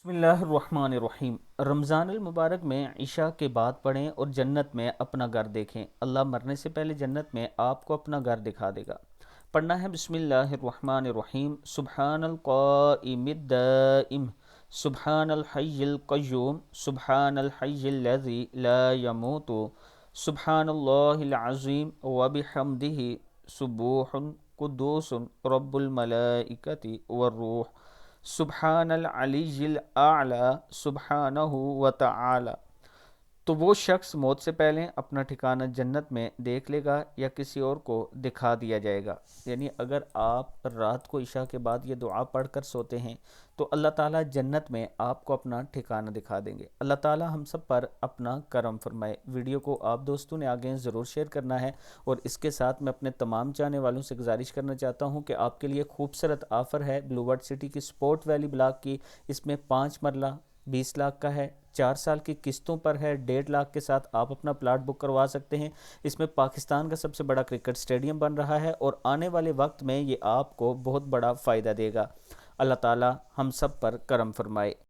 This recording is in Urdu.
بسم اللہ الرحمن الرحیم۔ رمضان المبارک میں عشاء کے بعد پڑھیں اور جنت میں اپنا گھر دیکھیں۔ اللہ مرنے سے پہلے جنت میں آپ کو اپنا گھر دکھا دے گا۔ پڑھنا ہے بسم اللہ الرحمن الرحیم۔ سبحان القائم الدائم، سبحان الحی القیوم، سبحان الحی الذی لا يموت، سبحان اللہ العظیم وبحمدہ، سبوح قدوس رب الملائکۃ والروح، سبحان العلی الاعلی سبحانہ وتعالی۔ تو وہ شخص موت سے پہلے اپنا ٹھکانہ جنت میں دیکھ لے گا یا کسی اور کو دکھا دیا جائے گا۔ یعنی اگر آپ رات کو عشاء کے بعد یہ دعا پڑھ کر سوتے ہیں تو اللہ تعالیٰ جنت میں آپ کو اپنا ٹھکانہ دکھا دیں گے۔ اللہ تعالیٰ ہم سب پر اپنا کرم فرمائے۔ ویڈیو کو آپ دوستوں نے آگے ضرور شیئر کرنا ہے، اور اس کے ساتھ میں اپنے تمام چاہنے والوں سے گزارش کرنا چاہتا ہوں کہ آپ کے لیے خوبصورت آفر ہے بلو ورڈ سٹی کی سپورٹ ویلی بلاک کی۔ اس میں 5 مرلہ 20 لاکھ کا ہے، 4 سال کی قسطوں پر ہے، 1.5 لاکھ کے ساتھ آپ اپنا پلاٹ بک کروا سکتے ہیں۔ اس میں پاکستان کا سب سے بڑا کرکٹ سٹیڈیم بن رہا ہے، اور آنے والے وقت میں یہ آپ کو بہت بڑا فائدہ دے گا۔ اللہ تعالی ہم سب پر کرم فرمائے۔